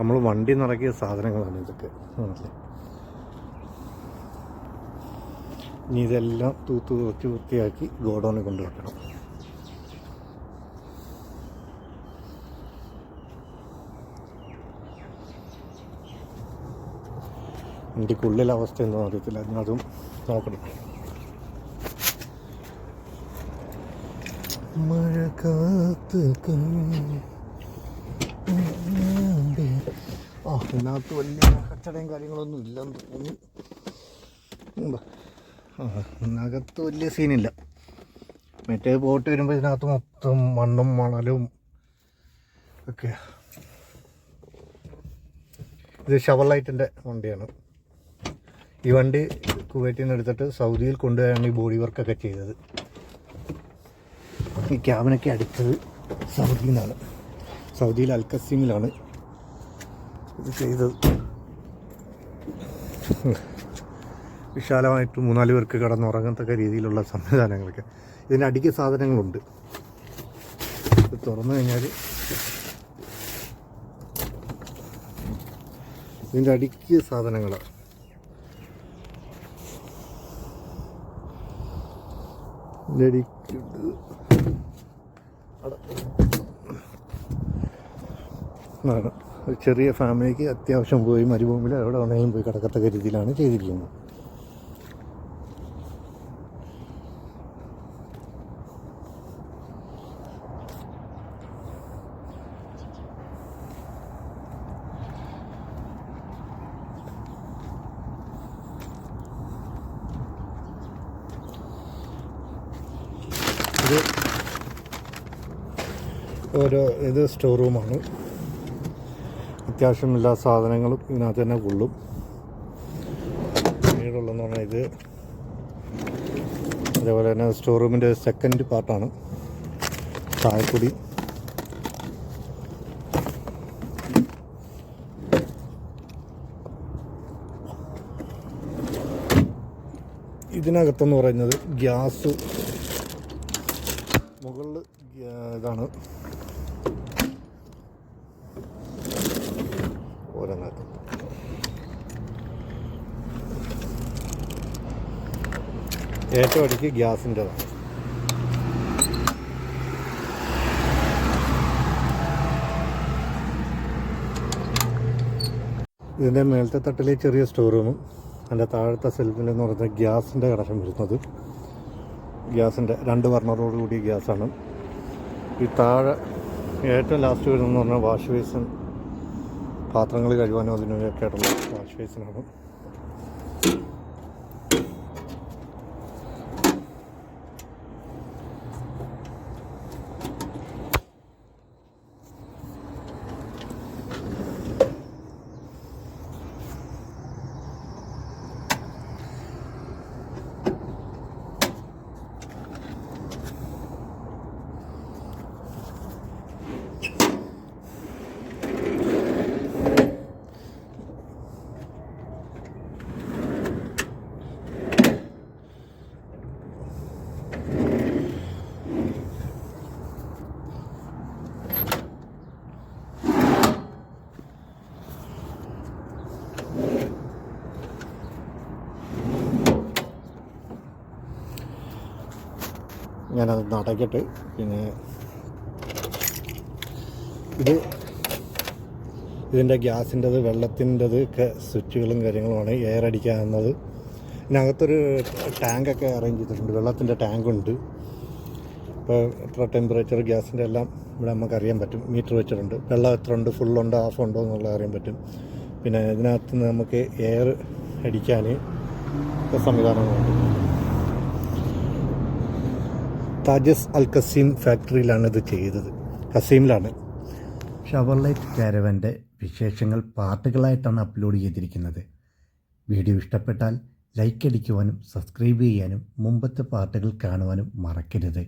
നമ്മൾ വണ്ടി നിറക്കിയ സാധനങ്ങളാണ് ഇതൊക്കെ. ഇനി ഇതെല്ലാം തൂത്ത് വെച്ച് വൃത്തിയാക്കി ഗോഡൗണിൽ കൊണ്ടുവയ്ക്കണം. വണ്ടിക്കുള്ളിലെ അവസ്ഥ ഒന്നും അറിയത്തില്ല, അതിനതും നോക്കണം. മഴ കാത്ത് ഇതിനകത്ത് വലിയ കച്ചടയും കാര്യങ്ങളൊന്നും ഇല്ലെന്ന് തോന്നുന്നു. ഇതിനകത്ത് വലിയ സീനില്ല. മറ്റേ ബോട്ട് വരുമ്പോൾ ഇതിനകത്ത് മൊത്തം മണ്ണും മണലും ഒക്കെ. ഇത് ഷവർലൈറ്റിൻ്റെ വണ്ടിയാണ്. ഈ വണ്ടി കുവൈറ്റിൽ നിന്ന് എടുത്തിട്ട് സൗദിയിൽ കൊണ്ടുപോയാണ് ഈ ബോഡി വർക്കൊക്കെ ചെയ്തത്. ഈ ക്യാബിനൊക്കെ അടിച്ചത് സൗദിയിൽ നിന്നാണ്. സൗദിയിൽ അൽക്കസീമിലാണ് ഇത് ചെയ്തത്. വിശാലമായിട്ട് 3-4 പേർക്ക് കിടന്നുറങ്ങത്തക്ക രീതിയിലുള്ള സംവിധാനങ്ങളൊക്കെ. ഇതിൻ്റെ അടിക്ക് സാധനങ്ങളുണ്ട്. ഇത് തുറന്നു കഴിഞ്ഞാൽ ഇതിൻ്റെ അടിക്ക് സാധനങ്ങളാണ്. ഇതിൻ്റെ അടിക്ക് ഒരു ചെറിയ ഫാമിലിക്ക് അത്യാവശ്യം പോയി മരുഭൂമിയിൽ എവിടെ വേണമെങ്കിലും പോയി കിടക്കത്തക്ക രീതിയിലാണ് ചെയ്തിരിക്കുന്നത്. ഇത് സ്റ്റോർ റൂമാണ്. അത്യാവശ്യം എല്ലാ സാധനങ്ങളും ഇതിനകത്ത് തന്നെ കൊള്ളും. പിന്നീടുള്ളതെന്ന് പറഞ്ഞാൽ ഇത് അതേപോലെ തന്നെ സ്റ്റോർ റൂമിൻ്റെ സെക്കൻഡ് പാർട്ടാണ്. ചായപ്പൊടി, ഇതിനകത്തെന്ന് പറയുന്നത് ഗ്യാസ്, മുകളിൽ ഇതാണ് ഓരോന്നകത്ത്. ഏറ്റവും അടിക്ക് ഗ്യാസിൻ്റെതാണ്. ഇതിൻ്റെ മേലത്തെ തട്ടിലെ ചെറിയ സ്റ്റോർ റൂമും അതിൻ്റെ താഴത്തെ സെൽഫിലെന്ന് പറയുന്നത് ഗ്യാസിൻ്റെ കണക്ഷൻ വരുന്നത്. ഗ്യാസിൻ്റെ 2 ബർണറോടുകൂടി ഗ്യാസാണ്. ഈ താഴെ ഏറ്റവും ലാസ്റ്റ് വരുന്നതെന്ന് പറഞ്ഞാൽ വാഷ് ബേസിൻ, പാത്രങ്ങൾ കഴുകാനോ അതിനൊക്കെ ആയിട്ടുള്ള വാഷ് ബേസിനാണ്. ഞാനത് നടക്കട്ടെ. പിന്നെ ഇതിൻ്റെ ഗ്യാസിൻ്റെത്, വെള്ളത്തിൻ്റെത് ഒക്കെ സ്വിച്ചുകളും കാര്യങ്ങളുമാണ്. എയർ അടിക്കാവുന്നത്. ഇതിനകത്തൊരു ടാങ്കൊക്കെ അറേഞ്ച് ചെയ്തിട്ടുണ്ട്. വെള്ളത്തിൻ്റെ ടാങ്കുണ്ട്. ഇപ്പോൾ എത്ര ടെമ്പറേച്ചർ ഗ്യാസിൻ്റെ എല്ലാം ഇവിടെ നമുക്ക് അറിയാൻ പറ്റും. മീറ്റർ വെച്ചിട്ടുണ്ട്. വെള്ളം എത്ര ഉണ്ട്, ഫുള്ളുണ്ടോ ഹാഫ് ഉണ്ടോ എന്നുള്ളത് അറിയാൻ പറ്റും. പിന്നെ ഇതിനകത്ത് നമുക്ക് എയർ അടിക്കാൻ സംവിധാനങ്ങളുണ്ട്. താജസ് അൽ കസീം ഫാക്ടറിയിലാണ് ഇത് ചെയ്തത്. കസീമിലാണ്. ഷവർലൈറ്റ് കാരവൻ്റെ വിശേഷങ്ങൾ പാർട്ടുകളായിട്ടാണ് അപ്ലോഡ് ചെയ്തിരിക്കുന്നത്. വീഡിയോ ഇഷ്ടപ്പെട്ടാൽ ലൈക്ക് അടിക്കുവാനും സബ്സ്ക്രൈബ് ചെയ്യാനും മുമ്പത്തെ പാർട്ടുകൾ കാണുവാനും മറക്കരുത്.